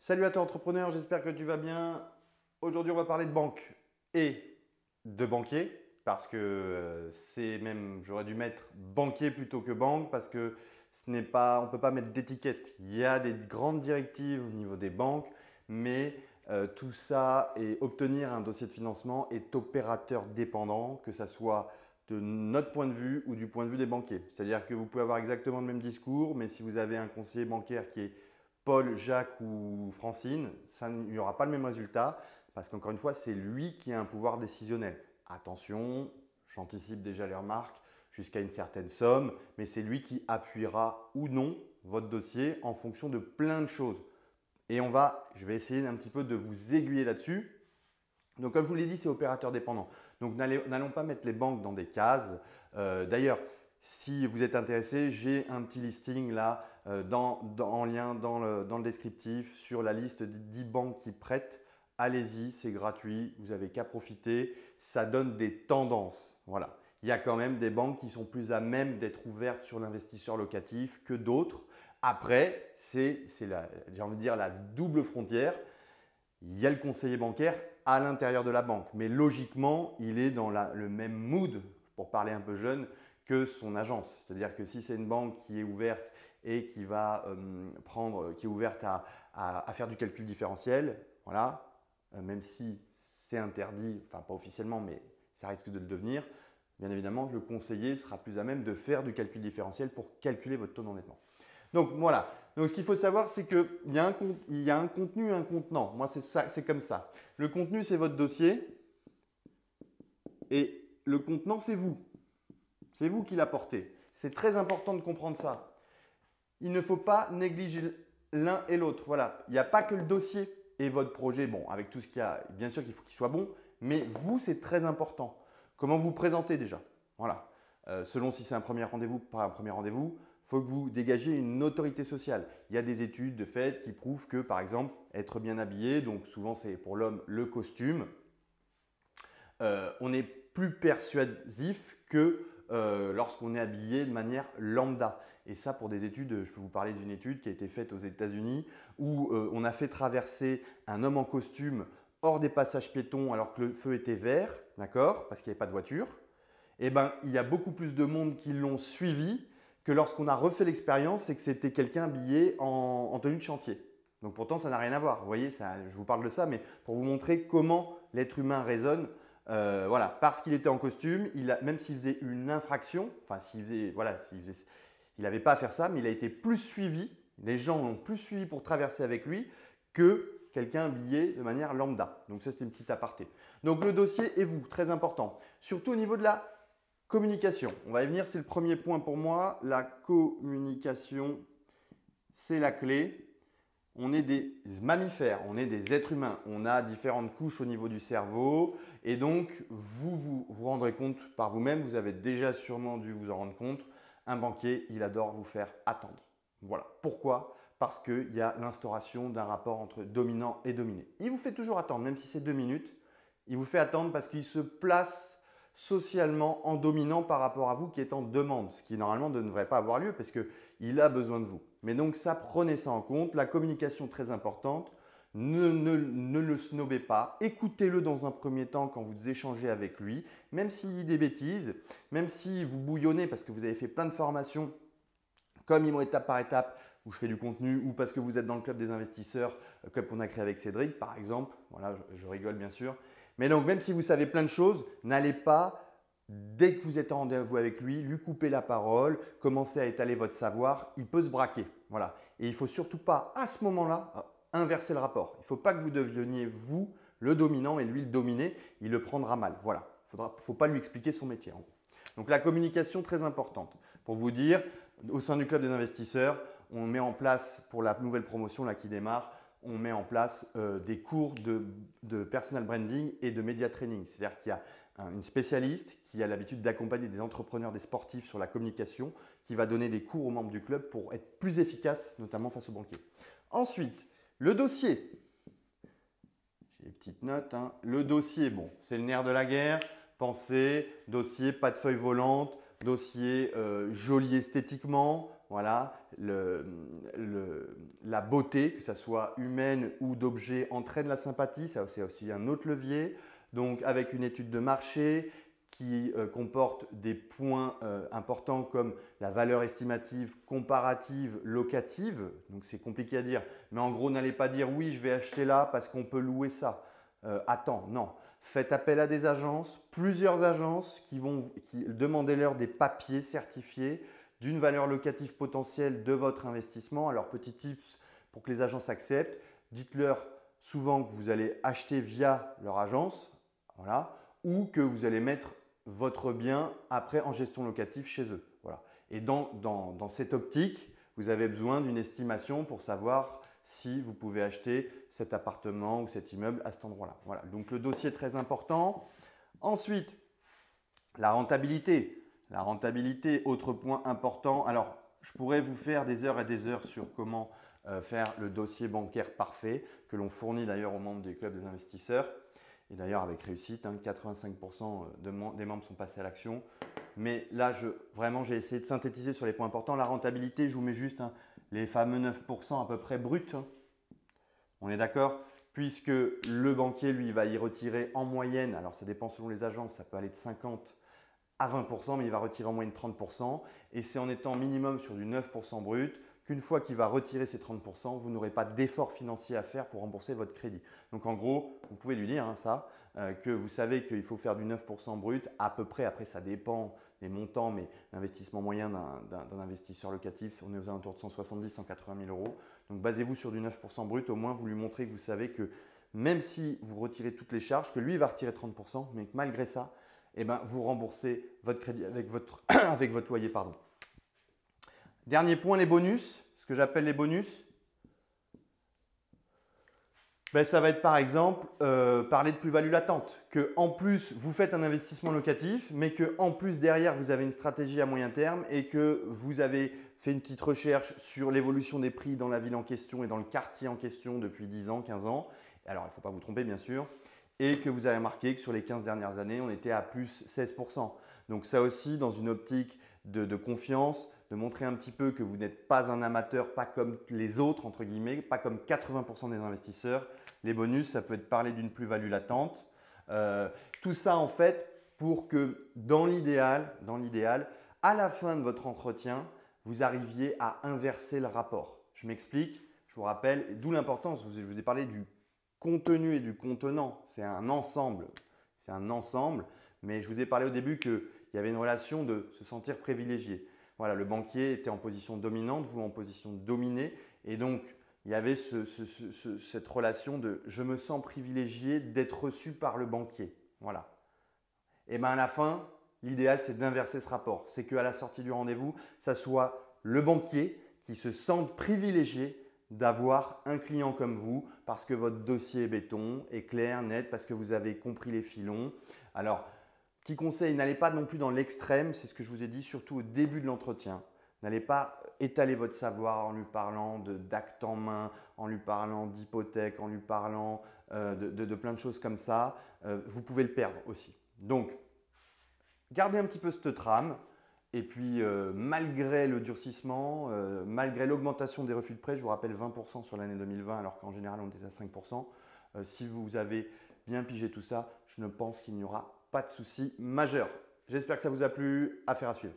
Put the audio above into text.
Salut à toi entrepreneur, j'espère que tu vas bien. Aujourd'hui, on va parler de banque et de banquier parce que c'est même, j'aurais dû mettre banquier plutôt que banque parce que ce n'est pas, on ne peut pas mettre d'étiquette. Il y a des grandes directives au niveau des banques, mais tout ça et obtenir un dossier de financement est opérateur dépendant, que ce soit de notre point de vue ou du point de vue des banquiers. C'est-à-dire que vous pouvez avoir exactement le même discours, mais si vous avez un conseiller bancaire qui est Paul, Jacques ou Francine, il n'y aura pas le même résultat parce qu'encore une fois, c'est lui qui a un pouvoir décisionnel. Attention, j'anticipe déjà les remarques jusqu'à une certaine somme, mais c'est lui qui appuiera ou non votre dossier en fonction de plein de choses. Et je vais essayer un petit peu de vous aiguiller là-dessus. Donc, comme je vous l'ai dit, c'est opérateur dépendant. Donc, n'allons pas mettre les banques dans des cases. D'ailleurs, si vous êtes intéressé, j'ai un petit listing là en lien dans le descriptif sur la liste des 10 banques qui prêtent. Allez-y, c'est gratuit, vous n'avez qu'à profiter. Ça donne des tendances. Voilà. Il y a quand même des banques qui sont plus à même d'être ouvertes sur l'investisseur locatif que d'autres. Après, j'ai envie de dire la double frontière. Il y a le conseiller bancaire à l'intérieur de la banque, mais logiquement, il est dans le même mood, pour parler un peu jeune, que son agence. C'est-à-dire que si c'est une banque qui est ouverte et qui est ouverte à faire du calcul différentiel, voilà, même si c'est interdit, enfin pas officiellement, mais ça risque de le devenir, bien évidemment, le conseiller sera plus à même de faire du calcul différentiel pour calculer votre taux d'endettement. Donc voilà. Donc ce qu'il faut savoir, c'est qu'il y a un contenu et un contenant. Moi, c'est comme ça. Le contenu, c'est votre dossier et le contenant, c'est vous. C'est vous qui l'apportez. C'est très important de comprendre ça. Il ne faut pas négliger l'un et l'autre. Voilà. Il n'y a pas que le dossier et votre projet. Bon, avec tout ce qu'il y a, bien sûr qu'il faut qu'il soit bon, mais vous, c'est très important. Comment vous présentez déjà? Voilà. Selon si c'est un premier rendez-vous, pas un premier rendez-vous, il faut que vous dégagiez une autorité sociale. Il y a des études de fait qui prouvent que, par exemple, être bien habillé, donc souvent c'est pour l'homme le costume, on est plus persuasif que lorsqu'on est habillé de manière lambda. Et ça, pour des études, je peux vous parler d'une étude qui a été faite aux États-Unis où on a fait traverser un homme en costume hors des passages piétons alors que le feu était vert, d'accord, parce qu'il n'y avait pas de voiture. Eh ben, il y a beaucoup plus de monde qui l'ont suivi que lorsqu'on a refait l'expérience et que c'était quelqu'un habillé en tenue de chantier. Donc pourtant, ça n'a rien à voir. Vous voyez, je vous parle de ça, mais pour vous montrer comment l'être humain raisonne. Voilà, parce qu'il était en costume, même s'il faisait une infraction, enfin il n'avait pas à faire ça, mais il a été plus suivi. Les gens l'ont plus suivi pour traverser avec lui que quelqu'un habillé de manière lambda. Donc ça, c'était une petite aparté. Donc le dossier et vous, très important. Surtout au niveau de la communication. On va y venir, c'est le premier point pour moi. La communication, c'est la clé. On est des mammifères, on est des êtres humains. On a différentes couches au niveau du cerveau. Et donc, vous rendrez compte par vous-même, vous avez déjà sûrement dû vous en rendre compte, un banquier, il adore vous faire attendre. Voilà. Pourquoi? Parce qu'il y a l'instauration d'un rapport entre dominant et dominé. Il vous fait toujours attendre, même si c'est 2 minutes. Il vous fait attendre parce qu'il se place socialement en dominant par rapport à vous qui est en demande, ce qui normalement ne devrait pas avoir lieu parce qu'il a besoin de vous. Mais donc ça, prenez ça en compte. La communication très importante. Ne le snobez pas. Écoutez-le dans un premier temps quand vous échangez avec lui, même s'il dit des bêtises, même si vous bouillonnez parce que vous avez fait plein de formations comme IMO étape par étape où je fais du contenu ou parce que vous êtes dans le club des investisseurs, club qu'on a créé avec Cédric par exemple. Voilà, je rigole bien sûr. Mais donc, même si vous savez plein de choses, n'allez pas, dès que vous êtes en rendez-vous avec lui, lui couper la parole, commencer à étaler votre savoir. Il peut se braquer. Voilà. Et il ne faut surtout pas, à ce moment-là, inverser le rapport. Il ne faut pas que vous deveniez, vous, le dominant et lui, le dominé. Il le prendra mal. Voilà. Il ne faut pas lui expliquer son métier. En gros. Donc, la communication, très importante. Pour vous dire, au sein du club des investisseurs, on met en place, pour la nouvelle promotion là, qui démarre, on met en place des cours de personal branding et de media training. C'est-à-dire qu'il y a une spécialiste qui a l'habitude d'accompagner des entrepreneurs, des sportifs sur la communication, qui va donner des cours aux membres du club pour être plus efficace, notamment face aux banquiers. Ensuite, le dossier. J'ai des petites notes. Hein. Le dossier, bon, c'est le nerf de la guerre. Pensez, dossier, pas de feuilles volantes, dossier joli esthétiquement. voilà, la beauté, que ce soit humaine ou d'objet, entraîne la sympathie. Ça, c'est aussi un autre levier. Donc, avec une étude de marché qui comporte des points importants comme la valeur estimative, comparative, locative. Donc, c'est compliqué à dire. Mais en gros, n'allez pas dire oui, je vais acheter là parce qu'on peut louer ça. Attends, non. Faites appel à des agences, plusieurs agences qui demandez-leur des papiers certifiés d'une valeur locative potentielle de votre investissement. Alors, petit tips pour que les agences acceptent, dites-leur souvent que vous allez acheter via leur agence, voilà, ou que vous allez mettre votre bien après en gestion locative chez eux. Voilà. Et dans cette optique, vous avez besoin d'une estimation pour savoir si vous pouvez acheter cet appartement ou cet immeuble à cet endroit-là. Voilà. Donc le dossier est très important. Ensuite, la rentabilité. La rentabilité, autre point important. Alors, je pourrais vous faire des heures et des heures sur comment faire le dossier bancaire parfait, que l'on fournit d'ailleurs aux membres des clubs des investisseurs. Et d'ailleurs avec réussite, 85% des membres sont passés à l'action. Mais là, vraiment, j'ai essayé de synthétiser sur les points importants. La rentabilité, je vous mets juste les fameux 9% à peu près bruts. On est d'accord? Puisque le banquier, lui, va y retirer en moyenne, alors ça dépend selon les agences, ça peut aller de 50 à 20%, mais il va retirer en moyenne 30%. Et c'est en étant minimum sur du 9% brut qu'une fois qu'il va retirer ces 30%, vous n'aurez pas d'effort financier à faire pour rembourser votre crédit. Donc en gros, vous pouvez lui dire que vous savez qu'il faut faire du 9% brut à peu près. Après, ça dépend des montants, mais l'investissement moyen d'un investisseur locatif, on est aux alentours de 170 180 000 euros. Donc basez-vous sur du 9% brut. Au moins, vous lui montrez que vous savez que même si vous retirez toutes les charges, que lui il va retirer 30%, mais que malgré ça, eh ben, vous remboursez votre crédit avec votre, avec votre loyer. Pardon. Dernier point, les bonus. Ce que j'appelle les bonus, ben, ça va être par exemple parler de plus-value latente. Que en plus, vous faites un investissement locatif, mais que en plus derrière, vous avez une stratégie à moyen terme et que vous avez fait une petite recherche sur l'évolution des prix dans la ville en question et dans le quartier en question depuis 10 ans, 15 ans. Alors, il ne faut pas vous tromper, bien sûr. Et que vous avez remarqué que sur les 15 dernières années, on était à plus 16%. Donc ça aussi, dans une optique de confiance, de montrer un petit peu que vous n'êtes pas un amateur, pas comme les autres, entre guillemets, pas comme 80% des investisseurs. Les bonus, ça peut être parler d'une plus-value latente. Tout ça, en fait, pour que dans l'idéal, à la fin de votre entretien, vous arriviez à inverser le rapport. Je m'explique, je vous rappelle, d'où l'importance, je vous ai parlé du contenu et du contenant, c'est un ensemble. C'est un ensemble, mais je vous ai parlé au début qu'il y avait une relation de se sentir privilégié. Voilà, le banquier était en position dominante, vous en position dominée, et donc il y avait cette relation de je me sens privilégié d'être reçu par le banquier. Voilà. Et bien à la fin, l'idéal c'est d'inverser ce rapport. C'est qu'à la sortie du rendez-vous, ça soit le banquier qui se sente privilégié d'avoir un client comme vous parce que votre dossier est béton, est clair, net, parce que vous avez compris les filons. Alors, petit conseil, n'allez pas non plus dans l'extrême, c'est ce que je vous ai dit, surtout au début de l'entretien. N'allez pas étaler votre savoir en lui parlant d'actes en main, en lui parlant d'hypothèque, en lui parlant de plein de choses comme ça. Vous pouvez le perdre aussi. Donc, gardez un petit peu cette trame. Et puis, malgré le durcissement, malgré l'augmentation des refus de prêt, je vous rappelle 20% sur l'année 2020 alors qu'en général on était à 5%. Si vous avez bien pigé tout ça, je ne pense qu'il n'y aura pas de souci majeur. J'espère que ça vous a plu. Affaire à suivre.